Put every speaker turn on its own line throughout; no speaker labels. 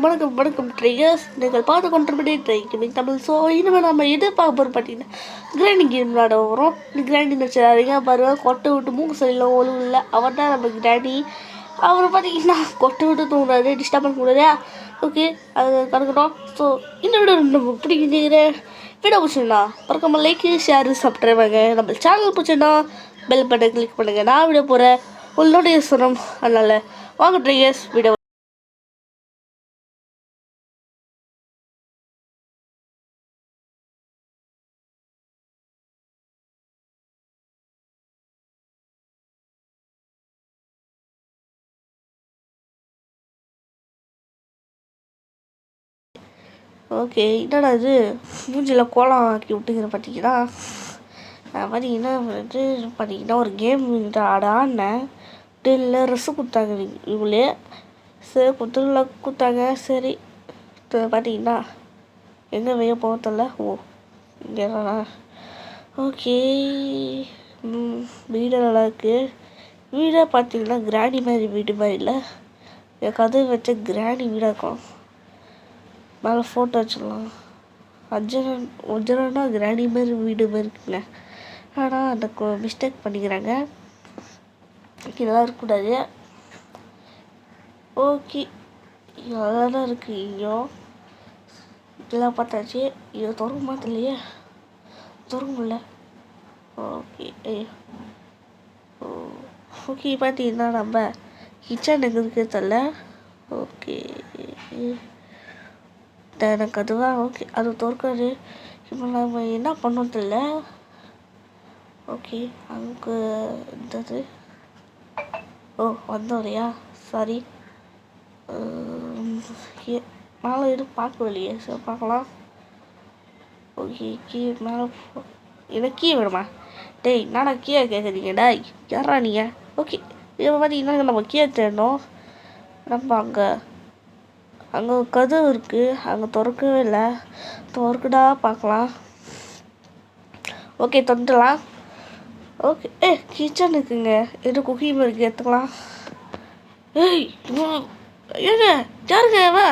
வணக்கம் ட்ரைகர்ஸ். நீங்கள் பார்த்து கொண்டிருப்பதே ட்ரைகிங் தமிழ். ஸோ இனிமேல் நம்ம எது பார்க்க போகிறோம் பார்த்தீங்கன்னா கிரைண்டிங் கேம் விளாட வரும். கிரைண்டிங் வச்சுருங்க பாருங்கள். கொட்டை விட்டு மூக்கு சரியில்லை ஒழுங்கு இல்லை. அவர் தான் நம்ம கிராண்டி. அவர் பார்த்தீங்கன்னா கொட்டை விட்டு தூங்குறாரு, டிஸ்டர்ப் பண்ணக்கூடாது. ஓகே, அது கணக்கட்டும். ஸோ இந்த வீடியோ நம்ம பிடிக்கிற வீடியோ பிடிச்சிருந்தா மறக்காம லைக் ஷேர் சப்ஸ்கிரைப் பண்ணுங்க. நம்ம சேனல் பிடிச்சிருந்தா பெல் பட்டன் கிளிக் பண்ணுங்கள். நான் வீடியோ போகிறேன் உங்களோடைய சொன்னம். அதனால் வாங்க ட்ரைகர்ஸ் வீடியோ. ஓகே, என்னடா இது மூஞ்சில் கோலம் ஆக்கி விட்டுக்கிற பார்த்தீங்கன்னா பார்த்தீங்கன்னா வந்து பார்த்தீங்கன்னா ஒரு கேம் ஆடினேன். இல்லை ட்ரெஸ்ஸு கொடுத்தாங்க இவங்களே. சரி கொடுத்தாங்க. சரி பார்த்தீங்கன்னா எங்கே வெளியே போகத்தில்ல. ஓ இங்கே ஓகே. வீடு நல்லா இருக்குது. வீடை பார்த்தீங்கன்னா கிராணி மாதிரி வீடு மாதிரி இல்லை, என் கதை வச்ச கிராணி வீடாக இருக்கும். மேலே ஃபோட்டோ வச்சிடலாம். ஒரிஜினல்னா கிராணி மாதிரி வீடு மாதிரி இருக்குங்க. ஆனால் அந்த மிஸ்டேக் பண்ணிக்கிறாங்க. இதெல்லாம் இருக்கக்கூடாது. ஓகே, இதெல்லாம் தான் இருக்குது. இங்கேயும் இதெல்லாம் பார்த்தாச்சு. இதை திறக்குமா தெரியலையே, திறக்க முடியல. ஓகே ஓகே பார்த்தீங்கன்னா நம்ம கிச்சன் எங்கே இருக்குது தெரியல. ஓகே எனக்கு அதுதான். ஓகே, அது திறக்காது. இப்போ நம்ம என்ன பண்ணோம் தெரியல. ஓகே, அங்கே இருந்தது. ஓ வந்தோம் சாரி. மேலே எதுவும் பார்க்கலையே. சரி பார்க்கலாம். ஓகே, கீ மேலே எனக்கு கீ வேணுமா? டேய் நானா கீழே கேட்குறீங்க? டேய் யாரா நீங்கள்? ஓகே, இப்போ பார்த்தீங்கன்னா நம்ம கீழே தேடணும். நம்ம அங்கே கதவு இருக்குது, அங்கே திறக்கவே இல்லை. திறக்குடா பார்க்கலாம். ஓகே திறந்துடலாம். ஓகே கிச்சன் இருக்குங்க. எது குக்கிங் இருக்குது எடுத்துக்கலாம். ஏய் ஏங்க யாருங்க வா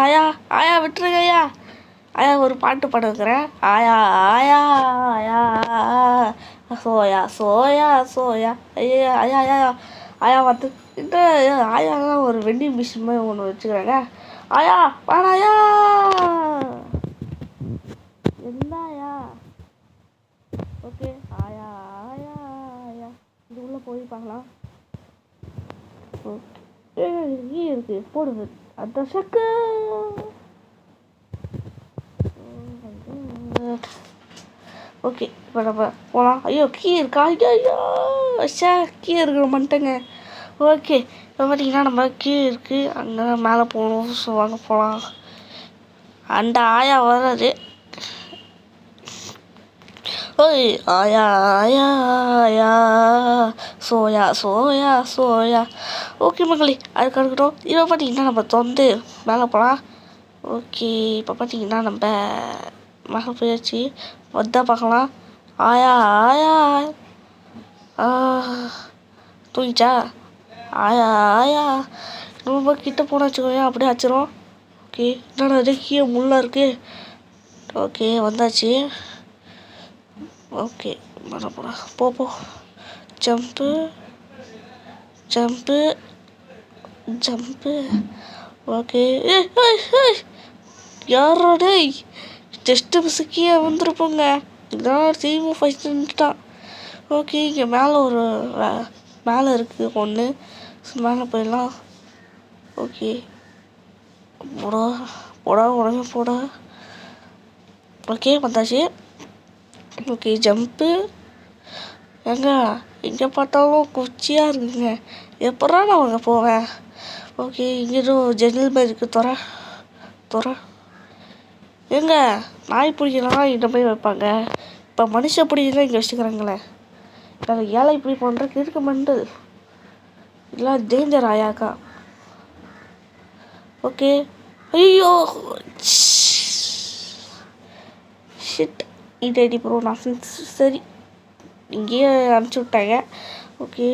ஆயா ஆயா விட்டுருங்க ஐயா. ஆயா ஒரு பாட்டு பாட வைக்கிறேன். ஆயா ஆயா ஆயா சோயா சோயா சோயா ஐயா ஐயா ஐயா ஆயா வந்து இந்த ஆயாலாம் ஒரு வெண்டிங் மிஷின் மாதிரி ஒன்று வச்சுக்கிறாங்க. ஆயா வாடாயா என்னாயா. ஓகே ஆயா ஆயா ஆயா இது உள்ளே போய் பார்க்கலாம். ஓகே கீ இருக்கு போடுது அந்த சக்கு. ஓகே இப்போ நம்ம போகலாம். ஐயோ கீ இருக்கா? ஐயோ ஐயோ கீ இருக்கிற மாட்டேங்க. ஓகே இப்போ பார்த்தீங்கன்னா நம்ம கீ இருக்குது, அங்கே மேலே போகணும். ஸோ வாங்க போகலாம். அந்த ஆயா வராது. ஓய் ஆயா ஆயா ஆயா சோயா சோயா சோயா. ஓகே மக்களே அதுக்கு இருக்கட்டும். இப்போ பார்த்தீங்கன்னா நம்ம திறந்து மேலே போகலாம். ஓகே இப்போ பார்த்தீங்கன்னா நம்ம மேலே போயாச்சு. வந்தால் பார்க்கலாம். ஆயா ஆயா தூங்கிச்சா? ஆயா ஆயா ரொம்ப கிட்ட போன வச்சுக்கோங்க, அப்படியே வச்சிரும். ஓகே என்னடா அது கீழே முள்ளாக இருக்குது. ஓகே வந்தாச்சு. ஓகே போடா போ ஜம்ப்பு ஜம்ப்பு ஜம்ப்பு. ஓகே யாரோட ஜஸ்ட்டு மிஸ்ஸுக்கே வந்துருப்போங்க. இதான் திரும்ப ஃபஸ்ட் நின்றுட்டான். ஓகே இங்கே மேலே மேலே இருக்குது ஒன்று. மேலே போயிடலாம். ஓகே போடா போடா உடனே போடா. ஓகே வந்தாச்சு. Okay jump. ஏங்க எங்கே பார்த்தாலும் குச்சியாக இருக்குங்க, எப்படா நான் அங்கே போவேன்? ஓகே இங்கே எதுவும் ஜன்னல் மாதிரி இருக்குது. துறை ஏங்க நாய் பிடிக்கலாம் இந்த மாதிரி வைப்பாங்க. இப்போ மனுஷன் பிடிக்கலாம் இங்கே வச்சுக்கிறாங்களே. எனக்கு ஏழை இப்படி பண்ணுறதுக்கு இருக்க மண்டல் இல்லை டேஞ்சர் ஆயாக்கா. ஓகே ஐயோ ஷிட் இடி ப்ரோ நான் சரி இங்கேயே அனுப்பிச்சி விட்டாங்க. ஓகே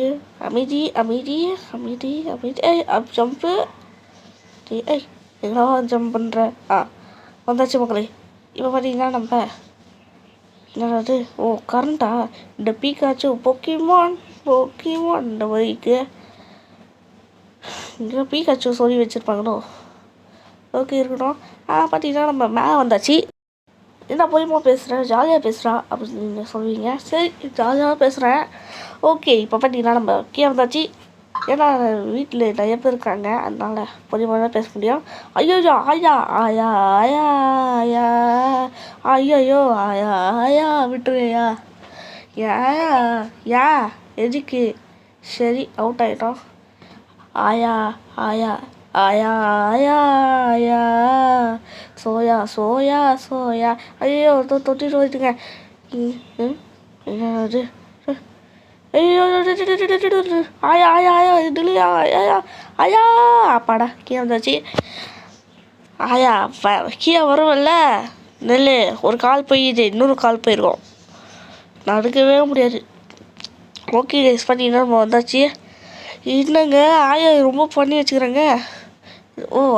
அமைதி அமைதி அமைதி அமைதி. ஜம்ப்பு ஏய் எங்கடா ஜம்ப் பண்ணுற வந்தாச்சு மக்களே. இப்போ பார்த்தீங்கன்னா நம்ம என்னது கரண்டா இந்த பீக்காச்சு பொக்கிமான் இந்த வழிக்கு இங்கே பீக்காச்சு சொல்லி வச்சுருப்பாங்களோ. ஓகே இருக்கட்டும். பார்த்தீங்கன்னா நம்ம மேலே வந்தாச்சு. என்ன போய்மா பேசுகிறேன் ஜாலியாக பேசுகிறா அப்படின்னு நீங்கள் சொல்லுவீங்க. சரி ஜாலியாக பேசுகிறேன். ஓகே இப்போ பார்த்தீங்கன்னா நம்ம கீழே வந்தாச்சு. ஏன்னா வீட்டில் நிறைய பேர் இருக்காங்க, அதனால பொதுவாக தான் பேச முடியும். ஐயோ ஆயா ஆயா ஆயா ஆயா ஐயோ ஆயா ஆயா விட்டுருயா யா எதுக்கு? சரி அவுட் ஆகிட்டோம். ஆயா ஆயா ஆயா ஆயா ஆயா சோயா ஐயோ தொட்டி போயிட்டுங்க. என்னது ஐயோ ஆயா இதுலையா ஆயா அப்பாடா கீழே வந்தாச்சு. ஆயா கீழே வரும்ல நெல் ஒரு கால் போயிடுது, இன்னொரு கால் போயிருக்கோம், நடக்கவே முடியாது. ஓகே கைஸ் பார்த்தீங்கன்னா நம்ம வந்தாச்சு. என்னங்க ஆயா ரொம்ப பண்ணி வச்சுக்கிறேங்க.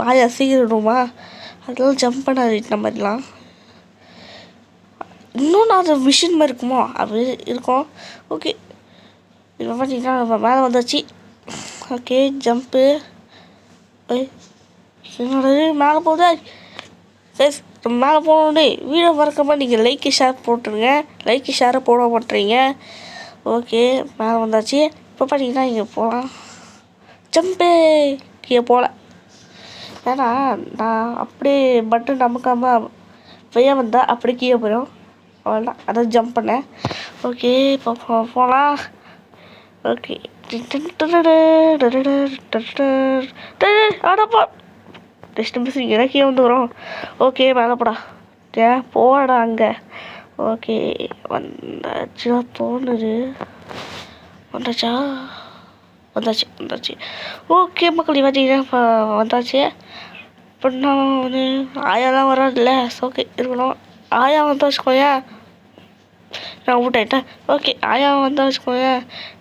ஆயா சீக்கிரமா அதெல்லாம் ஜம்ப் பண்ணாது இந்த மாதிரிலாம். இன்னும் நான் அது மிஷின் மாதிரி இருக்குமோ அப்படி இருக்கும். ஓகே இப்போ பார்த்தீங்கன்னா நம்ம மேலே வந்தாச்சு. ஓகே ஜம்ப்பு என்னோட மேலே போகுதா. சரி நம்ம மேலே போகணுன்னே வீடியோ மறக்காமல் நீங்கள் லைக்கு ஷேர் போட்டுருங்க. லைக்கு ஷேரை போட மாட்டுறீங்க. ஓகே மேலே வந்தாச்சு. இப்போ பார்த்தீங்கன்னா இங்கே போகலாம். ஜம்ப்பு கீழே போகல, ஏன்னா நான் அப்படியே பட்டன் நமக்காமல் பையன் வந்தால் அப்படியே கீழே போயிடும், அவ்வளோதான். அதான் ஜம்ப் பண்ணேன். ஓகே இப்போ போகலாம். ஓகே ஆடாப்பா டெஸ்ட் மிஸ் எனக்கே வந்துடும். ஓகே மேலே போடா போடா அங்கே. ஓகே வந்தாச்சுன்னா தோணுது. வந்தாச்சு. ஓகே மக்கள் பார்த்தீங்கன்னா இப்போ வந்தாச்சு. இப்போ நான் வந்து ஆயாலாம் வராதுல்ல, ஓகே இருக்கணும். ஆயா வந்தா வச்சுக்கோயா நான் அவுட் ஆகிட்டேன். ஓகே ஆயா வந்தா வச்சுக்கோயா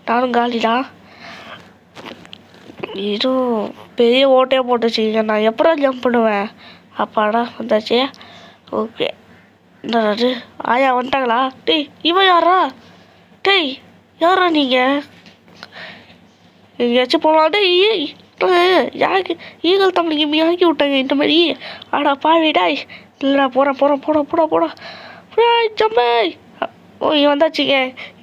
நானும் காலி தான். இதுவும் பெரிய ஓட்டையாக போட்டுச்சுங்க, நான் எப்படா ஜம்ப் பண்ணுவேன். அப்பாடா வந்தாச்சு. ஓகே என்னது ஆயா வந்துட்டாங்களா? டேய் இவன் யாரா? டேய் யாரா நீங்கள்? எங்கேயாச்சும் போகலாம். டேய் யாருக்கு ஈகல் தமிழ் கேம் ஆக்கி விட்டாங்க இந்த மாதிரி. ஆடா பாவிடாய் இல்லைடா போடா ஜம்பே. இங்கே வந்தாச்சுங்க.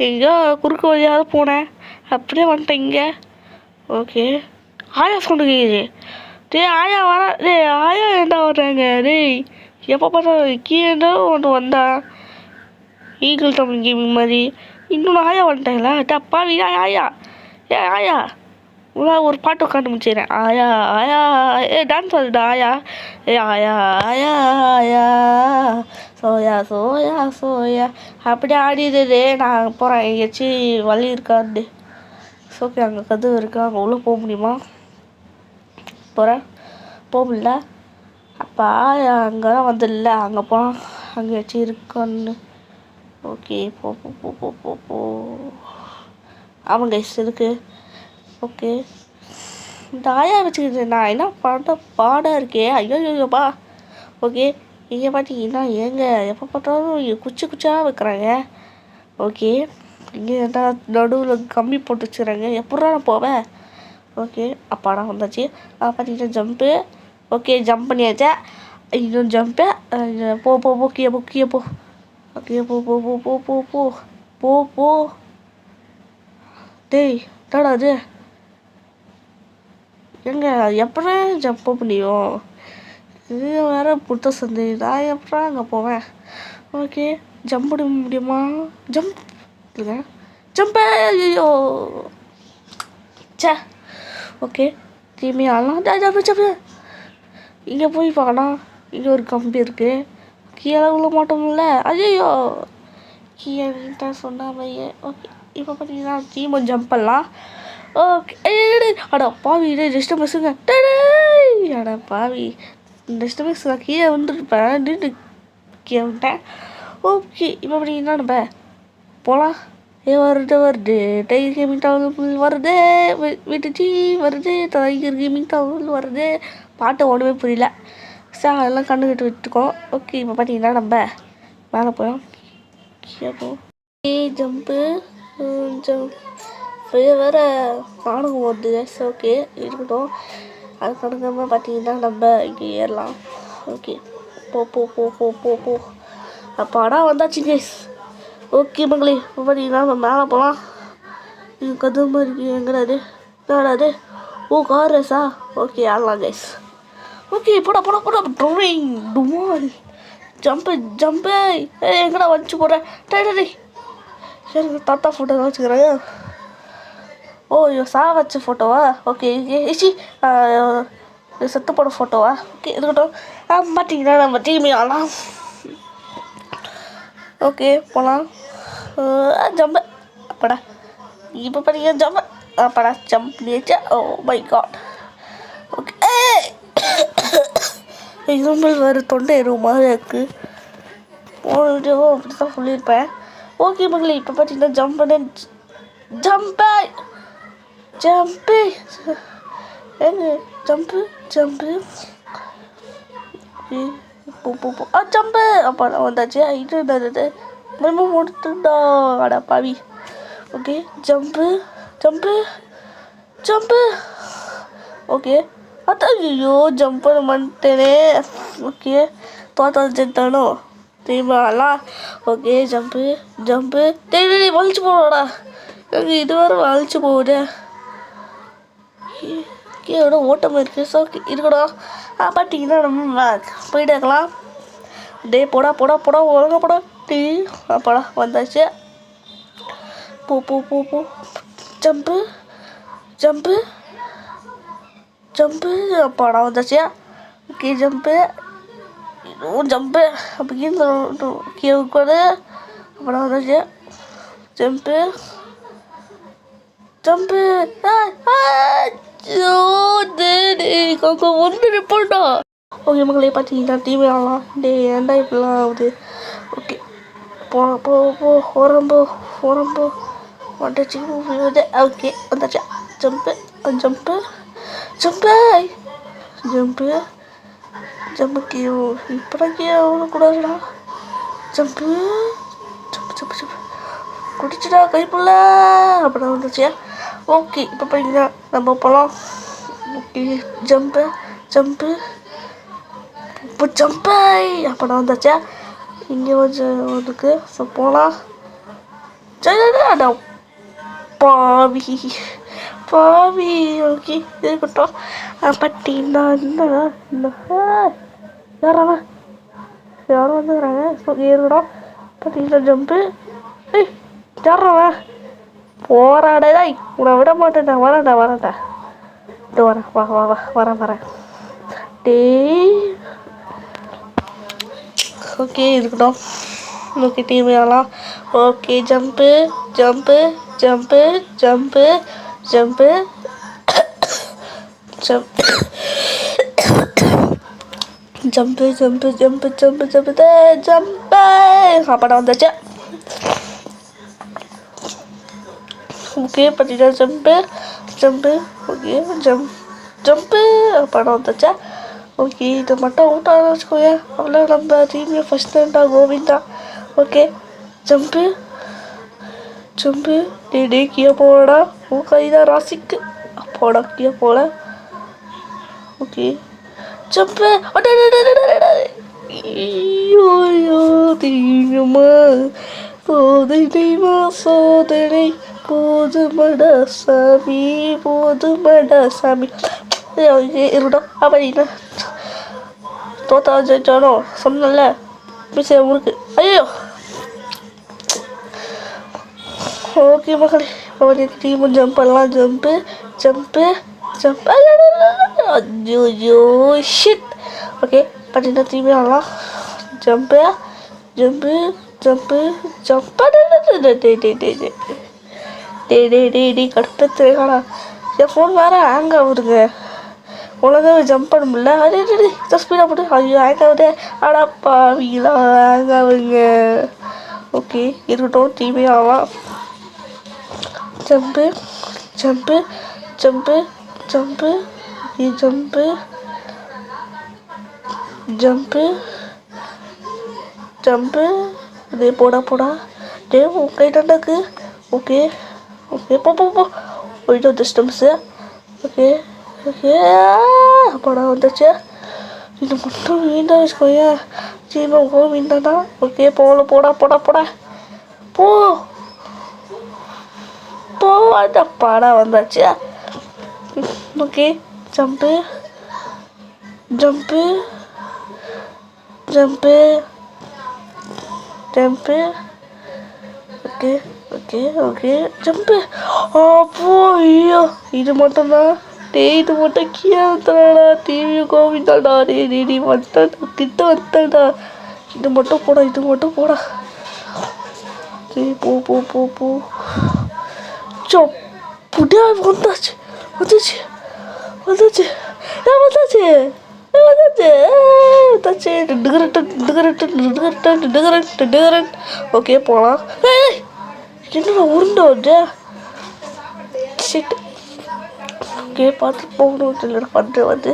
எங்கேயோ குறுக்கு வழியாக போனேன், அப்படியே வந்துட்டேன் இங்கே. ஓகே ஆயா சவுண்டு கேட்குது. டேய் ஆயா வரா. டேய் ஆயா என்ன வர்றாங்க? டேய் எப்போ பார்த்தா கீழே ஒன்று வந்தா ஈகிள் தமிழ் கேமிங் மாதிரி இன்னொன்று ஆயா வந்துட்டாங்களா? டப்பா வீடா ஆயா ஆயா ஒரு பாட்டு உட்காந்து முடிச்சிடுறேன். ஆயா டான்ஸ் ஆடுடா ஆயா ஆயா சோயா அப்படியே ஆடிடுது. நான் போகிறேன் எங்கேயாச்சும் வழி இருக்காது. ஓகே அங்கே கதவு இருக்கா, அங்கே உள்ளே போக முடியுமா? போகிறேன், போக முடியல. அப்போ அங்கே தான் வந்துடல, அங்கே போனால் அங்கேயாச்சும் இருக்கான்னு. ஓகே போ ஆமாங்க இருக்கு. ஓகே இந்த ஆயா வச்சுக்கிட்டு நான் என்ன பாடாக இருக்கே. ஐயோப்பா. ஓகே இங்கே பார்த்தீங்கன்னா எப்போ பார்த்தாலும் குச்சியாக வைக்கிறாங்க. ஓகே இங்கே என்ன நடுவில் கம்மி போட்டு வச்சுக்கிறாங்க, எப்படா நான் போவேன். ஓகே அப்பாடா வந்தாச்சு. பார்த்தீங்கன்னா ஜம்ப்பு. ஓகே ஜம்ப் பண்ணியாச்சா. இன்னும் ஜம்ப்பு. போ கீழே போ. ஓகே போ. டேய் என்னடா அது? எங்க எப்படா ஜம்ப் முடியும்? இது வேறு புத்த சந்தை, நான் எப்படா அங்கே போவேன்? ஓகே ஜம்ப் பண்ண முடியுமா? ஜம்ப் இல்லைங்க ஜம்ப். ஐயோ சே. ஓகே திரும்பி ஆடலாம். ஜம்ப். இங்கே போய் பார்க்கலாம். இங்கே ஒரு கம்பி இருக்குது, கீழே விழ மாட்டோம்ல. ஐயோ கீழே சொன்னா பையன். ஓகே இப்போ பார்த்தீங்கன்னா தீமம் ஜம்ப் பண்ணலாம். ஓகே அடா பாவி ஜஸ்ட் மிஸ்ஸுங்க. அடா பாவி ஜஸ்ட் மிஸ். நான் கீழே வந்துருப்பேன், நின்று கீழே விட்டேன். ஓகே இப்போ பார்த்தீங்கன்னா நம்ம போகலாம். வருது வருது டைகர் கேமிங் தமிழ் வருது விட்டுச்சு வருது டைகர் கேமிங் தமிழ் வருது. பாட்டு ஒன்றுமே புரியல. சார் அதெல்லாம் கண்டுக்கிட்டு விட்டுருக்கோம். ஓகே இப்போ பார்த்தீங்கன்னா நம்ம மேலே போகிறோம். ஜம்ப்பு வேறு நாடகம் வருது. ஓகே இருக்கட்டும். அது கணக்காமல் பார்த்தீங்கன்னா நம்ம இங்கே ஏறலாம். ஓகே போ போ போ போ போ போ அப்பாடா வந்தாச்சு கைஸ். ஓகே மங்களே இப்போ பார்த்தீங்கன்னா நம்ம மேலே போகலாம். இது கதுமா இருக்கு. எங்கிறாது என்னடாது? ஓ கார் ரேஸா? ஓகே ஆடலாம் கைஸ். ஓகே போடா போடா போடா ட்ரோவிங் டுமால் ஜம்ப்பு ஜம்ப்பு. எங்கடா வச்சு போடுறேன் டை எனக்கு தாத்தா ஃபோட்டோ தான் வச்சுக்கிறாங்க. ஓ சா வச்ச ஃபோட்டோவா? ஓகே ஏச்சி செத்து போட ஃபோட்டோவா? ஓகே இருக்கட்டும். பார்த்தீங்கன்னா நம்ம டீமே ஆடலாம். ஓகே போகலாம். ஜம்பு அப்படா இப்போ பார்த்தீங்கன்னா ஜம்பு அப்படா ஜம்ப் பண்ணியாச்சா? Oh my God. ஓகே இருமல் வேறு தொண்டை எருவு மாதிரி இருக்குது. போன வீடியோவும் அப்படி தான் சொல்லியிருப்பேன். ஓகே மகளே இப்போ பார்த்தீங்கன்னா ஜம்ப் பண்ண ஜம்பு ஜம்ப்பு ஏங்க ஜம்ப்பு ஜம்ப்பு போ போ போ ஜம்ப்பு அப்போ நான் வந்தாச்சு. இது என்னது நம்ம முடித்துடா அடா பாவி. Okay jump jump jump. Okay அதான் ஐயோ ஜம்ப் பண்ண மாட்டேனே. ஓகே தோத்தானோ தெரியுமாலாம். ஓகே ஜம்ப்பு ஜம்ப்பு டெய்லி வலிச்சு போடுவாடா. எனக்கு இது வரை வலிச்சு போகுது. கீழே ஓட்டமாக இருக்குது. ஸோ இருக்கணும். பார்த்தீங்கன்னா நம்ம போயிட்டு இருக்கலாம். டே போடா போடா போடா ஒழுங்கா போடா டீ அப்படா வந்தாச்சு. போ போ போ போ ஜம்ப்பு ஜம்ப்பு ஜம்ப்பு அப்பாடா வந்தாச்சு. ஓகே ஜம்ப்பு இன்னும் ஜம்ப்பு அப்படின்னு கீழே உட்காந்து அப்படா வந்தாச்சு. ஜம்ப்பு ஜம்ப்பு ஒன்று ரிப்போர்ட்டா. ஓகே மகளே பார்த்தீங்கன்னா டிவி ஆகலாம். டே ஏன்டா இப்படிலாம் ஆகுது? ஓகே போ போ போ உரம்போ உரம்போ வந்துச்சு. ஓகே வந்தாச்சா. ஜம்ப்பு ஜம்ப்பு ஜம்ப்பு ஜம்ப்பு ஜம்முக்கு இப்போதான் கூடாதுடா. Jump jump jump jump குடிச்சுடா Kaipulla அப்படின்னா வந்துச்சு. ஓகே இப்போ பார்த்தீங்கன்னா நம்ம போகலாம். ஓகே ஜம்ப்பு ஜம்ப்பு இப்போ ஜம்ப்பு அப்படின்னா வந்தாச்சா. இங்கே கொஞ்சம் ஒன்றுக்கு ஸோ போகலாம். ஜெயடா பாவி பாவி. ஓகே இருக்கட்டும். பார்த்தீங்கன்னா என்ன யாராண்ணா யாரும் வந்துக்கிறாங்க. ஸோ இருக்கட்டும். பார்த்தீங்கன்னா ஜம்ப்பு யாரா போராடா உன்னை விட மாட்டேன்டா. வரேன்டா இது வரேன் வா வா வா வரேன் டே. ஓகே இருக்கட்டும். ஓகே டீம் ஆகலாம். Okay jump jump jump jump jump jump jump jump jump jump jump jump அப்படா வந்தாச்சு. ஓகே பார்த்தீங்கன்னா ஜம்ப்பு ஜம்ப்பு ஓகே ஜம்ப்பு படம் வந்துச்சா. ஓகே இதை மட்டும் அவுட் ஆக வச்சுக்கோங்க. அவ்வளோ நம்ம டீமே ஃபஸ்ட் ரவுண்டா கோவிந்தா. ஓகே ஜம்ப்பு ஜம்ப்பு டே கீழே போடா. உன் கைதான் ராசிக்கு அப்போடா கீழே போல. ஓகே ஜம்ப்பு ஐயோ தெரியுமா சோதனைமா சோதனை போதுமடா சாமி போதுமடா சாமி. இருக்கட்டும். அப்படின்னா தோத்தா ஜெயிச்சானோ சொன்னல மிஸ் ஊருக்கு. ஐயோ ஓகே மகளே அவனுக்கு டீம் ஜம்ப் பண்ணலாம். ஜம்ப்பு ஜம்ப்பு ஜம்ப் ஐயோ ஷிட். ஓகே பார்த்தீங்கன்னா டீமே ஆடலாம். ஜம்ப்பு ஜம்ப்பு ஜம்ப்பு ஜம்ப் டே கடுப்பேத்துறா. என் ஃபோன் வேறு ஹேங் ஆகுதுங்க. ஒழுங்காக ஜம்ப் பண்ண முடியல. அதே ஸ்பீடாக போட்டு ஐயோ ஹேங் ஆகுது. அடாப்பா வீலாம் ஹேங் ஆகுதுங்க. ஓகே இருக்கட்டும். டிவி ஆகலாம். Jump jump jump jump jump jump jump டே போடா டே கை தண்டக்கு ஓகே போயிட்டு வந்து ஸ்டெம்ஸு ஓகே அப்பாடா வந்துச்சு இது மட்டும் வீண்டாக வச்சுக்கோங்க சீமா வீண்டாடா ஓகே போடா போ அந்த பாடா வந்தாச்சு ஓகே ஜம்ப்பு ஓகே ஜம்ப்பு அப்போ ஐயோ இது மட்டும்தான் இது மட்டும் கீழே டிவி கோவிந்தாடா நீ வந்துட்டா கிட்ட வந்துட்டா இது மட்டும் போடா போ புடியா வந்துச்சு ஓகே போகலாம் என்னடா உருண்டை வந்து ஓகே பார்த்து போகணும் இல்லைடா பண்ணுற வந்து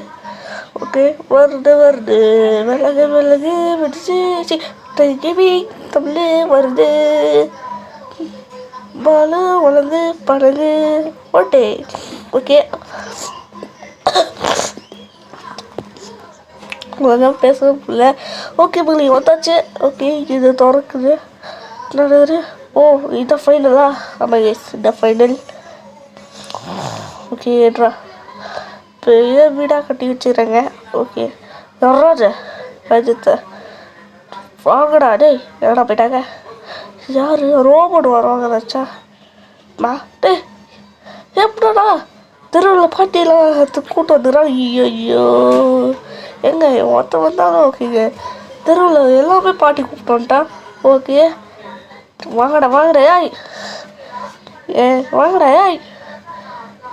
ஓகே வருது மிளகு வெடிச்சு தமிழ் வருது பாலு வளர்ந்து பழகு ஓட்டே ஓகே உலகம் பேசல ஓகே மகளி வந்தாச்சு ஓகே இது திறக்குது நடக்குது ஓ இதான் ஃபைனலா ஆமாம் கேஸ் இதான் ஃபைனல் ஓகே ஏட்ரா பெரிய வீடாக கட்டி வச்சுக்கிறாங்க ஓகே நடராஜ ராஜத்தை வாங்கடா டேய் எடா போயிட்டாங்க யார் ரோபோட் வருவாங்க நினச்சா டேய் எப்படாடா தெருவில் பாட்டியெல்லாம் கூட்டம் வந்துடுறாங்க ஐயோ எங்க ஒருத்தன் வந்தாலும் ஓகேங்க தெருவில் எல்லாமே பாட்டி கூப்பிட்டு வந்துட்டான் ஓகே வாங்கடா ஏய்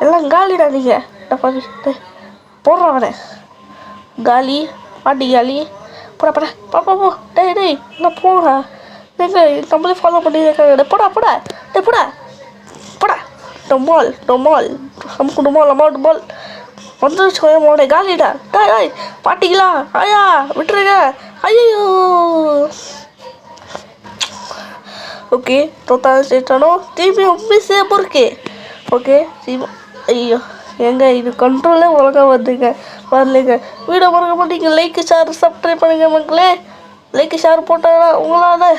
எல்லாம் காலிடா நீங்கள் பாட்டி போடுறாங்கண்ணே காலி பாட்டி காலி போ டேய் நான் போடா நம்மளே ஃபாலோ பண்ணியிருக்காங்க போடா டொமால் நமக்கு டொமால் வந்துருச்சு மோட காலிடா டாய் பாட்டிங்களா ஆயா விட்டுருங்க ஐயோ ஓகே தோத்தானோ திரும்பி உண்மை பொறுக்கே ஓகே ஐயோ எங்க இது கண்ட்ரோலே ஒழுங்காக வரலைங்க வீடியோ மறக்க மாட்டீங்க லைக் ஷேர் சப்ஸ்கிரைப் பண்ணுங்க மக்களே லைக் ஷேர் போட்டாங்கன்னா உங்களால்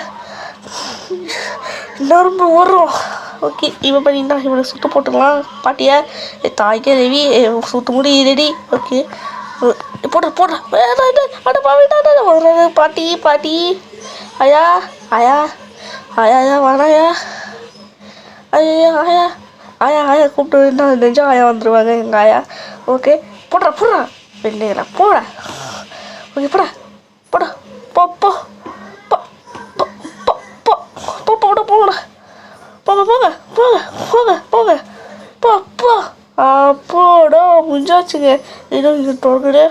நரம்பு வரும் ஓகே இவன் பண்ணினா இவனை சுட்டு போட்டுக்கலாம் பாட்டியா தாய்க்கே ரெவி சுட்டு முடி ரெடி ஓகே போடுற வர்றது பாட்டி ஐயா வாடாயா ஆயா கூப்பிட்டு நெஞ்சம் ஆயா வந்துடுவாங்க எங்கள் ஆயா ஓகே போடுறா வெள்ளையா போடா ஓகே போடா போ போங்க அப்போடா முடிஞ்சாச்சுங்க இது தொடங்குது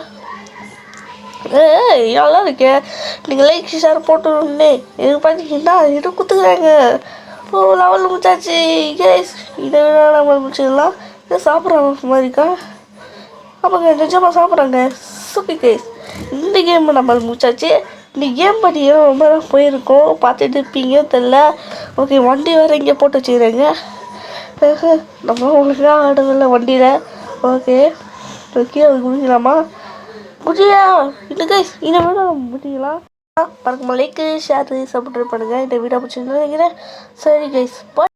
நல்லா இருக்கேன் நீங்கள் லைக் ஷேர் போட்டுருந்தே இது பார்த்தீங்கன்னா இது குத்துக்கிறாங்க ஓ லெவலில் முடிச்சாச்சு கேஸ் இதை விட நம்ம முடிச்சிடலாம் இதை சாப்பிட்றாங்க மாதிரிக்கா ஆமாங்க நிஜமாக சாப்பிட்றாங்க ஓகே கேஸ் இந்த கேம் நம்ம முடிச்சாச்சு இந்த கேம் பார்த்தீங்கன்னா ரொம்ப தான் போயிருக்கோம் பார்த்துட்டு இருப்பீங்க தெரில ஓகே வண்டி வேறு இங்கே போட்டு வச்சுக்கிறேங்க நம்ம ஒழுங்காக ஆடவில்லை வண்டியில் ஓகே அதுக்கு முடிக்கலாமா முடியா இல்லை கைஸ் இதை விட முடிக்கலாம் மறக்காம லைக்கு ஷேர் சப்ஸ்கிரைப் பண்ணுங்கள் இந்த வீடியோ பிடிச்சிருந்தா நினைக்கிறேன் சரி கைஸ் பாய்